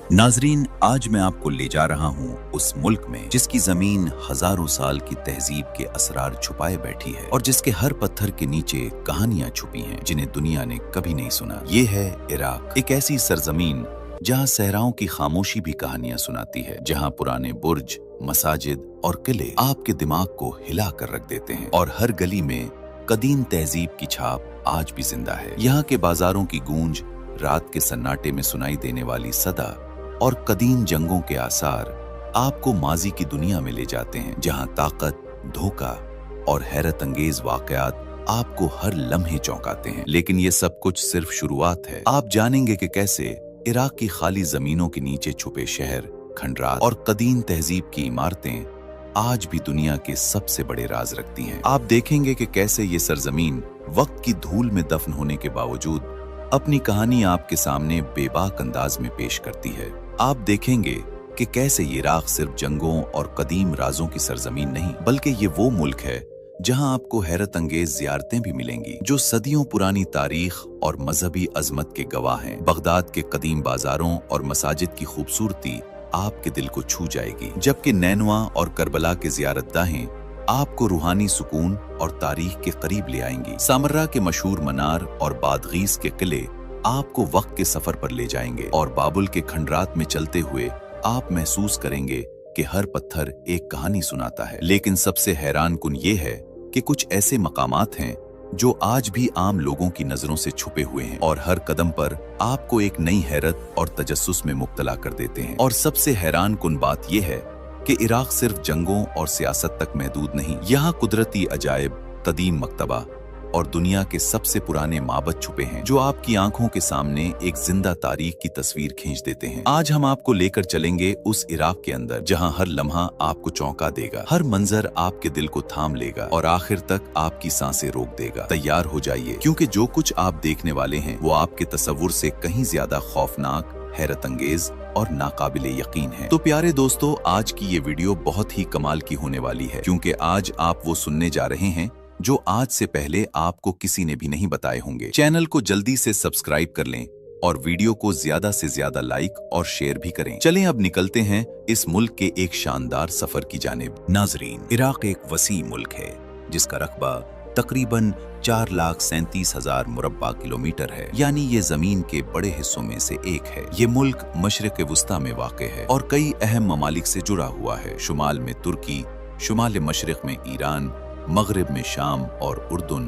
नाजरीन, आज मैं आपको ले जा रहा हूँ उस मुल्क में जिसकी जमीन हजारों साल की तहजीब के असरार छुपाए बैठी है और जिसके हर पत्थर के नीचे कहानियां छुपी हैं जिन्हें दुनिया ने कभी नहीं सुना। ये है इराक, एक ऐसी सरजमीन जहाँ सहराओं की खामोशी भी कहानियां सुनाती है, जहाँ पुराने बुर्ज, मसाजिद और किले आपके दिमाग को हिला कर रख देते हैं और हर गली में कदीम तहजीब की छाप आज भी जिंदा है। यहाँ के बाजारों की गूंज, रात के सन्नाटे में सुनाई देने वाली सदा और कदीम जंगों के आसार आपको माजी की दुनिया में ले जाते हैं, जहां ताकत, धोखा और हैरत अंगेज वाकयात आपको हर लम्हे चौंकाते हैं। लेकिन ये सब कुछ सिर्फ शुरुआत है। आप जानेंगे कि कैसे इराक की खाली जमीनों के नीचे छुपे शहर, खंडरात और कदीम तहजीब की इमारतें आज भी दुनिया के सबसे बड़े राज रखती हैं। आप देखेंगे कि कैसे ये सरजमीन वक्त की धूल में दफन होने के बावजूद अपनी कहानी आपके सामने बेबाक अंदाज में पेश करती है। आप देखेंगे कि कैसे ये इराक सिर्फ जंगों और कदीम राजों की सरजमीन नहीं, बल्कि ये वो मुल्क है जहां आपको हैरत अंगेज ज़ियारतें भी मिलेंगी जो सदियों पुरानी तारीख और मजहबी अजमत के गवाह हैं। बगदाद के कदीम बाजारों और मसाजिद की खूबसूरती आपके दिल को छू जाएगी, जबकि नैनवा और करबला के ज़ियारतगाहें आपको रूहानी सुकून और तारीख के करीब ले आएंगी। सामर्रा के मशहूर मनार और बादगीस के किले आपको वक्त के सफर पर ले जाएंगे और बाबुल के खंडरात में चलते हुए आप महसूस करेंगे कि हर पत्थर एक कहानी सुनाता है। लेकिन सबसे हैरान कुन ये है कि कुछ ऐसे मकामात हैं जो आज भी आम लोगों की नजरों से छुपे हुए हैं और हर कदम पर आपको एक नई हैरत और तजस्सुस में मुब्तला कर देते हैं। और सबसे हैरान कुन बात यह है कि इराक सिर्फ जंगों और सियासत तक महदूद नहीं। यहाँ कुदरती अजायब, कदीम मकतबा और दुनिया के सबसे पुराने माबद छुपे हैं जो आपकी आंखों के सामने एक जिंदा तारीख की तस्वीर खींच देते हैं। आज हम आपको लेकर चलेंगे उस इराक के अंदर जहां हर लम्हा आपको चौंका देगा, हर मंजर आपके दिल को थाम लेगा और आखिर तक आपकी सांसें रोक देगा। तैयार हो जाइए, क्योंकि जो कुछ आप देखने वाले हैं वो आपके तसव्वुर से कहीं ज्यादा खौफनाक, हैरत अंगेज और नाकाबिले यकीन है। तो प्यारे दोस्तों, आज की ये वीडियो बहुत ही कमाल की होने वाली है, क्योंकि आज आप वो सुनने जा रहे हैं जो आज से पहले आपको किसी ने भी नहीं बताए होंगे। चैनल को जल्दी से सब्सक्राइब कर लें और वीडियो को ज्यादा से ज्यादा लाइक और शेयर भी करें। चलें अब निकलते हैं इस मुल्क के एक शानदार सफर की जानिब। नाजरीन, इराक एक वसी मुल्क है जिसका रकबा तकरीबन 4,37,000 मुरब्बा किलोमीटर है, यानी ये जमीन के बड़े हिस्सों में से एक है। ये मुल्क मशरिक वस्ता में वाक़े है और कई अहम ममालिक से जुड़ा हुआ है। शुमाल में तुर्की, शुमाल मशरिक में ईरान, मगरिब में शाम और उर्दुन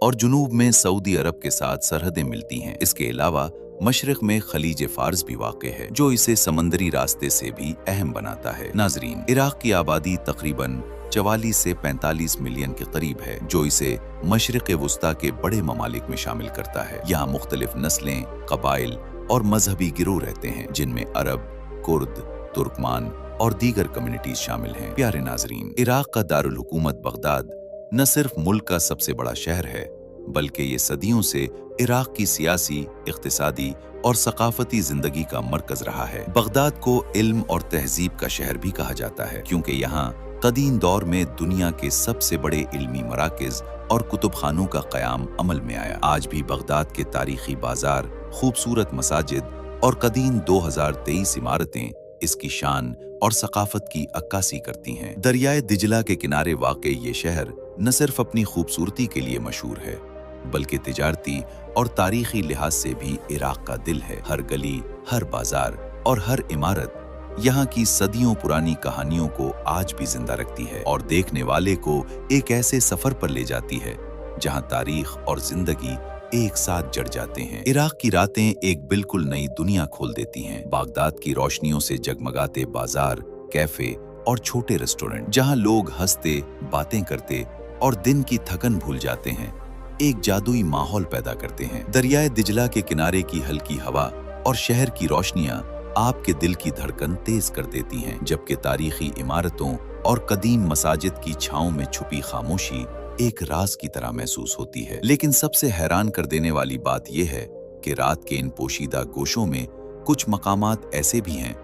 और जुनूब में सऊदी अरब के साथ सरहदें मिलती हैं। इसके अलावा मशरिक में खलीज फार्स भी वाक़े है जो इसे समंदरी रास्ते से भी अहम बनाता है। नाजरीन, इराक की आबादी तकरीबन 44 से 45 मिलियन के करीब है, जो इसे मशरिक वस्ता के बड़े ममालिक में शामिल करता है। यहाँ मुख्तलिफ नस्लें, कबाइल और मजहबी गिरोह रहते हैं, जिनमें अरब, कुर्द, तुर्कमान और दीगर कम्युनिटीज शामिल हैं। प्यारे नाजरीन, इराक का दारुल हुकूमत बगदाद न सिर्फ मुल्क का सबसे बड़ा शहर है, बल्कि ये सदियों से इराक की सियासी, इक्तिसादी और सकाफती जिंदगी का मरकज रहा है। बगदाद को इल्म और तहजीब का शहर भी कहा जाता है, क्योंकि यहाँ कदीम दौर में दुनिया के सबसे बड़े इल्मी मराकज़ और कुतुबखानों का क़याम अमल में आया। आज भी बगदाद के तारीखी बाजार, खूबसूरत मसाजिद और कदीम 2023 इमारतें इसकी शान और सकाफत की अक्कासी करती हैं। दरियाए दिजला के किनारे वाक़े ये शहर न सिर्फ अपनी खूबसूरती के लिए मशहूर है, बल्कि तिजारती और तारीखी लिहाज से भी इराक का दिल है। हर गली, हर बाजार और हर इमारत यहाँ की सदियों पुरानी कहानियों को आज भी जिंदा रखती है और देखने वाले को एक ऐसे सफर पर ले जाती है जहाँ तारीख और जिंदगी एक साथ जड़ जाते हैं। इराक की रातें एक बिल्कुल नई दुनिया खोल देती हैं। बगदाद की रोशनियों से जगमगाते बाजार, कैफे और छोटे रेस्टोरेंट, जहां लोग हंसते, बातें करते और दिन की थकन भूल जाते हैं, एक जादुई माहौल पैदा करते हैं। दरियाए दिजला के किनारे की हल्की हवा और शहर की रोशनियां आपके दिल की धड़कन तेज कर देती हैं, जबकि तारीखी इमारतों और कदीम मसाजिद की छांव में छुपी खामोशी एक राज की तरह महसूस होती है। लेकिन सबसे हैरान कर देने वाली बात यह है कि रात के इन पोशीदा गोशों में कुछ मकामात ऐसे भी हैं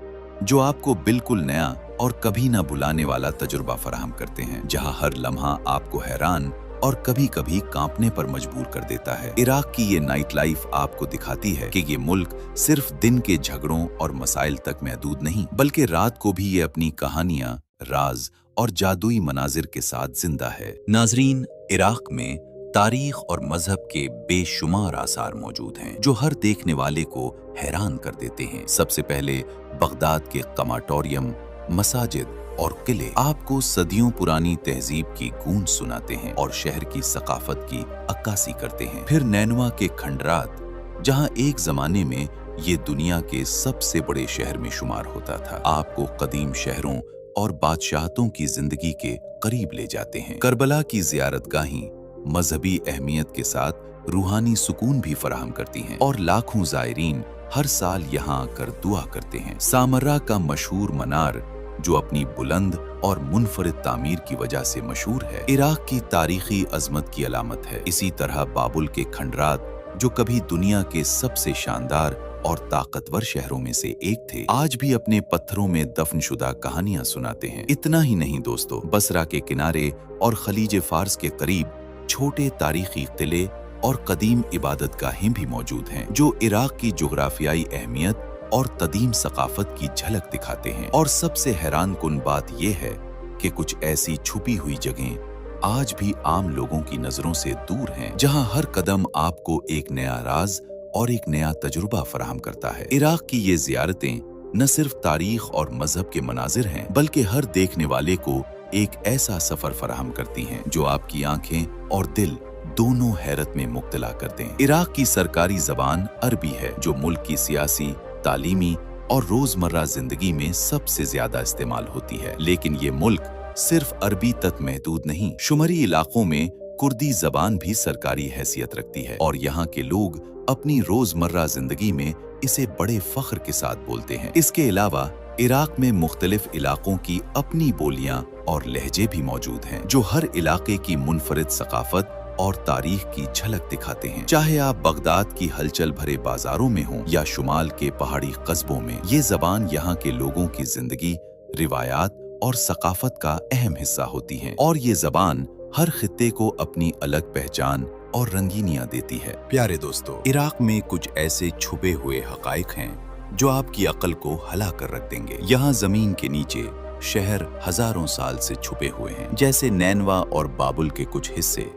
जो आपको बिल्कुल नया और कभी ना भुलाने वाला तजुर्बा फराहम करते हैं, जहां हर लम्हा आपको हैरान और कभी कभी कांपने पर मजबूर कर देता है। इराक की ये नाइट लाइफ आपको दिखाती है कि ये मुल्क सिर्फ दिन के झगड़ों और मसाइल तक महदूद नहीं, बल्कि रात को भी ये अपनी कहानियां, राज और जादुई मनाजिर के साथ जिंदा है। नाजरीन, इराक में तारीख और मजहब के बेशुमार आसार मौजूद हैं जो हर देखने वाले को हैरान कर देते हैं। सबसे पहले बगदाद के कमाटोरियम, मसाजिद और किले आपको सदियों पुरानी तहजीब की गूंज सुनाते हैं और शहर की सकाफत की अक्कासी करते हैं। फिर नैनवा के खंडरात, जहां एक जमाने में ये दुनिया के सबसे बड़े शहर में शुमार होता था, आपको कदीम शहरों और बादशाहतों की जिंदगी के करीब ले जाते हैं। करबला की ज़ियारतगाहें मजहबी अहमियत के साथ रूहानी सुकून भी फराहम करती हैं और लाखों ज़ायरीन हर साल यहाँ आकर दुआ करते हैं। सामर्रा का मशहूर मनार, जो अपनी बुलंद और मुनफरिद तामीर की वजह से मशहूर है, इराक की तारीखी अजमत की अलामत है। इसी तरह बाबुल के खंडरात, जो कभी दुनिया के सबसे शानदार और ताकतवर शहरों में से एक थे, आज भी अपने पत्थरों में दफनशुदा कहानियां सुनाते हैं। इतना ही नहीं दोस्तों, बसरा के किनारे और खलीज फार्स के करीब छोटे तारीखी किले और कदीम इबादतगाहें भी मौजूद हैं, जो इराक की जुग्राफियाई अहमियत और कदीम सकाफत की झलक दिखाते हैं। और सबसे हैरान कुन बात यह है कि कुछ ऐसी छुपी हुई जगहें आज भी आम लोगों की नजरों से दूर हैं, जहां हर कदम आपको एक नया राज और एक नया तजुर्बा फराहम करता है। इराक की ये जियारतें न सिर्फ तारीख और मजहब के मनाजिर हैं, बल्कि हर देखने वाले को एक ऐसा सफर फराहम करती हैं जो आपकी आंखें और दिल दोनों हैरत में मुब्तला कर दें। इराक की सरकारी जबान अरबी है, जो मुल्क की सियासी, तालीमी और रोजमर्रा जिंदगी में सबसे ज्यादा इस्तेमाल होती है। लेकिन ये मुल्क सिर्फ अरबी तक महदूद नहीं, शुमारी इलाकों में कुर्दी जबान भी सरकारी हैसियत रखती है और यहाँ के लोग अपनी रोजमर्रा जिंदगी में इसे बड़े फख्र के साथ बोलते हैं। इसके अलावा इराक में मुख्तलिफ इलाकों की अपनी बोलियां और लहजे भी मौजूद हैं, जो हर इलाके की मुनफरिद सकाफत और तारीख की झलक दिखाते हैं। चाहे आप बगदाद की हलचल भरे बाजारों में हों या शुमाल के पहाड़ी कस्बों में, ये जबान यहाँ के लोगों की जिंदगी, रिवायात और सकाफत का अहम हिस्सा होती है और ये जबान हर खित्ते को अपनी अलग पहचान और रंगीनियां देती है। प्यारे दोस्तों, इराक में कुछ ऐसे छुपे हुए हकाइक हैं जो आपकी अक्ल को हिला कर रख देंगे। यहाँ जमीन के नीचे शहर हजारों साल से छुपे हुए हैं, जैसे नैनवा और बाबुल के कुछ हिस्से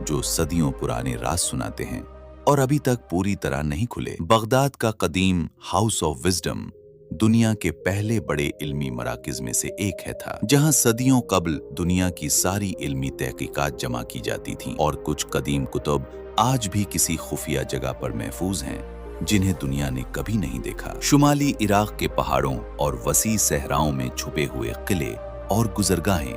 जो सदियों पुराने राज सुनाते हैं और अभी तक पूरी तरह नहीं खुले। बगदाद का कदीम हाउस ऑफ विजडम दुनिया के पहले बड़े इल्मी मराकिज में से एक है था, जहां सदियों कबल दुनिया की सारी इल्मी तहकीकात जमा की जाती थीं और कुछ कदीम कुतुब आज भी किसी खुफिया जगह पर महफूज हैं जिन्हें दुनिया ने कभी नहीं देखा। शुमाली इराक के पहाड़ों और वसी सहराओं में छुपे हुए किले और गुजरगाहें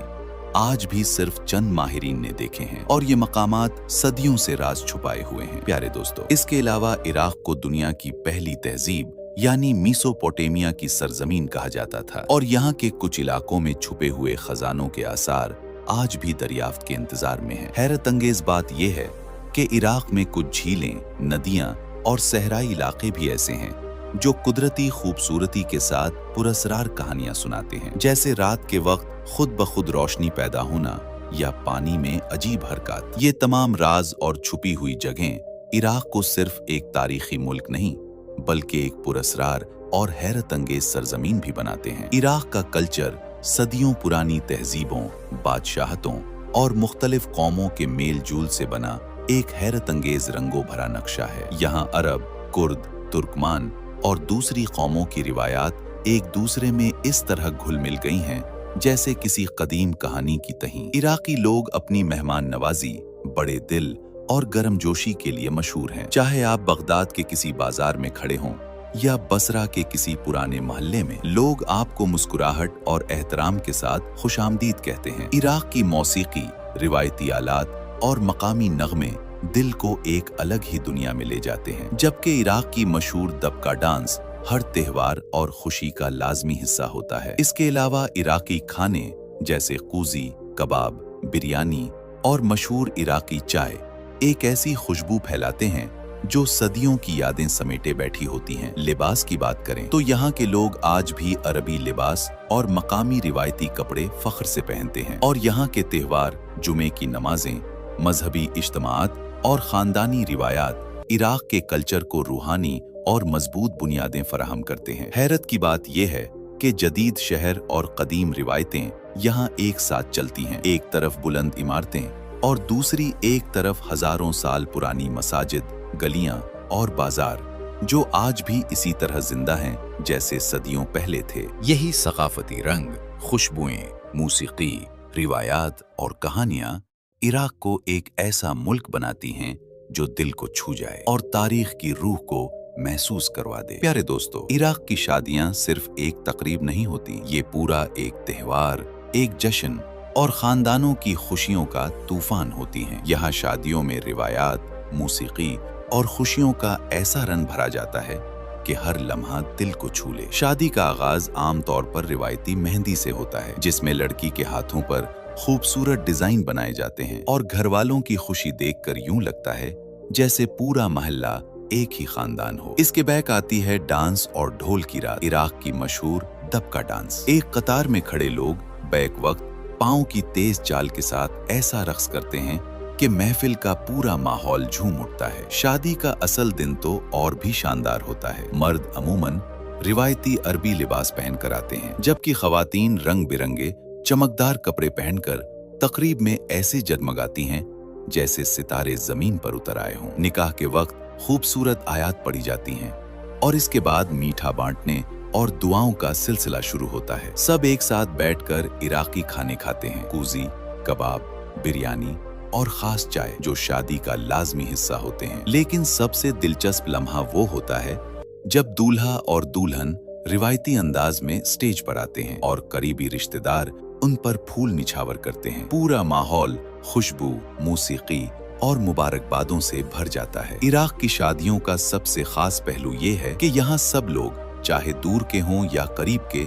आज भी सिर्फ चंद माहिरीन ने देखे हैं और ये मकामात सदियों से राज छुपाए हुए हैं। प्यारे दोस्तों, इसके अलावा इराक को दुनिया की पहली तहजीब यानी मीसोपोटेमिया की सरजमीन कहा जाता था और यहाँ के कुछ इलाकों में छुपे हुए खजानों के आसार आज भी दरियाफ्त के इंतजार में हैं। हैरत अंगेज बात यह है कि इराक में कुछ झीलें, नदियां और सहराई इलाके भी ऐसे हैं जो कुदरती खूबसूरती के साथ पुरअसरार कहानियां सुनाते हैं, जैसे रात के वक्त खुद ब खुद रोशनी पैदा होना या पानी में अजीब हरकत। ये तमाम राज और छुपी हुई जगहें इराक को सिर्फ एक तारीखी मुल्क नहीं बल्कि एक पुरअसरार और हैरत अंगेज सरजमीन भी बनाते हैं। इराक का कल्चर सदियों पुरानी तहजीबों, बादशाहतों और मुख्तलिफ कौमों के मेल जूल से बना एक हैरत अंगेज रंगों भरा नक्शा है। यहाँ अरब, कुर्द, तुर्कमान और दूसरी कौमों की रिवायात एक दूसरे में इस तरह घुल मिल गई हैं जैसे किसी कदीम कहानी की तहीं। इराकी लोग अपनी मेहमान नवाजी, बड़े दिल और गर्मजोशी के लिए मशहूर हैं। चाहे आप बगदाद के किसी बाजार में खड़े हों या बसरा के किसी पुराने मोहल्ले में, लोग आपको मुस्कुराहट और एहतराम के साथ खुशामदीद कहते हैं। इराक की मौसीकी, रिवायती आलात और मकामी नगमे दिल को एक अलग ही दुनिया में ले जाते हैं, जबकि इराक की मशहूर दबका डांस हर त्योहार और खुशी का लाजमी हिस्सा होता है। इसके अलावा इराकी खाने जैसे कूजी, कबाब, बिरयानी और मशहूर इराकी चाय एक ऐसी खुशबू फैलाते हैं जो सदियों की यादें समेटे बैठी होती हैं। लिबास की बात करें तो यहाँ के लोग आज भी अरबी लिबास और मकामी रिवायती कपड़े फख्र से पहनते हैं और यहाँ के त्योहार, जुमे की नमाजें मजहबी इज्तिमात और खानदानी रिवायात इराक के कल्चर को रूहानी और मजबूत बुनियादें फराहम करते हैं। हैरत की बात यह है कि जदीद शहर और कदीम रिवायतें यहाँ एक साथ चलती हैं। एक तरफ बुलंद इमारतें और दूसरी एक तरफ हजारों साल पुरानी मसाजिद, गलियां और बाजार जो आज भी इसी तरह जिंदा हैं जैसे सदियों पहले थे। यही सकाफती रंग, खुशबुएं, मौसीकी, रिवायात और कहानियां इराक को एक ऐसा मुल्क बनाती हैं जो दिल को छू जाए और तारीख की रूह को महसूस करवा दे। प्यारे दोस्तों, इराक की शादियां सिर्फ एक तकरीब नहीं होती, ये पूरा एक त्योहार, एक जश्न और खानदानों की खुशियों का तूफान होती हैं। यहाँ शादियों में रिवायात, मौसीकी और खुशियों का ऐसा रंग भरा जाता है कि हर लम्हा दिल को छू ले। शादी का आगाज आम तौर पर रिवायती मेहंदी से होता है, जिसमें लड़की के हाथों पर खूबसूरत डिजाइन बनाए जाते हैं और घर वालों की खुशी देखकर यूं लगता है जैसे पूरा मोहल्ला एक ही खानदान हो। इसके बैक आती है डांस और ढोल की रात। इराक की मशहूर दबका डांस। एक कतार में खड़े लोग बैक वक्त पांव की तेज चाल के साथ ऐसा रक्स करते हैं कि महफिल का पूरा माहौल झूम उठता है। शादी का असल दिन तो और भी शानदार होता है। मर्द अमूमन रिवायती अरबी लिबास पहनकर आते हैं, जबकि खवातीन रंग बिरंगे चमकदार कपड़े पहनकर तकरीब में ऐसे जगमगाती हैं जैसे सितारे जमीन पर उतर आए हों। निकाह के वक्त खूबसूरत आयात पढ़ी जाती हैं और इसके बाद मीठा बांटने और दुआओं का सिलसिला शुरू होता है। सब एक साथ बैठकर इराकी खाने खाते हैं, कूजी, कबाब, बिरयानी और खास चाय जो शादी का लाजमी हिस्सा होते हैं। लेकिन सबसे दिलचस्प लम्हा वो होता है जब दूल्हा और दुल्हन रिवायती अंदाज में स्टेज पर आते हैं और करीबी रिश्तेदार उन पर फूल निछावर करते हैं। पूरा माहौल खुशबू, मौसीकी और मुबारकबादों से भर जाता है। इराक की शादियों का सबसे खास पहलू ये है कि यहाँ सब लोग चाहे दूर के हों या करीब के,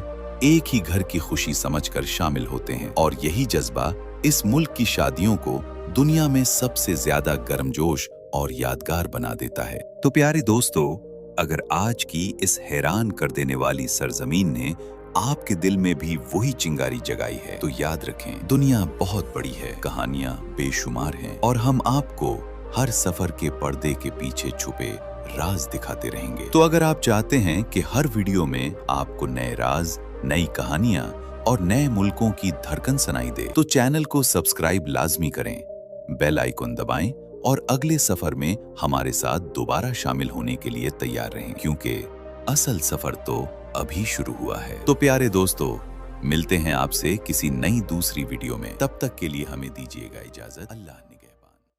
एक ही घर की खुशी समझकर शामिल होते हैं और यही जज्बा इस मुल्क की शादियों को दुनिया में सबसे ज्यादा गर्मजोश और यादगार बना देता है। तो प्यारे दोस्तों, अगर आज की इस हैरान कर देने वाली सरजमीन ने आपके दिल में भी वही चिंगारी जगाई है, तो याद रखें, दुनिया बहुत बड़ी है, कहानियां बेशुमार हैं और हम आपको हर सफर के पर्दे के पीछे छुपे राज दिखाते रहेंगे। तो अगर आप चाहते हैं कि हर वीडियो में आपको नए राज, नई कहानियां और नए मुल्कों की धड़कन सुनाई दे, तो चैनल को सब्सक्राइब लाजमी करें, बेल आइकन दबाएं और अगले सफर में हमारे साथ दोबारा शामिल होने के लिए तैयार रहें, क्योंकि असल सफर तो अभी शुरू हुआ है। तो प्यारे दोस्तों, मिलते हैं आपसे किसी नई दूसरी वीडियो में। तब तक के लिए हमें दीजिएगा इजाजत। अल्लाह ने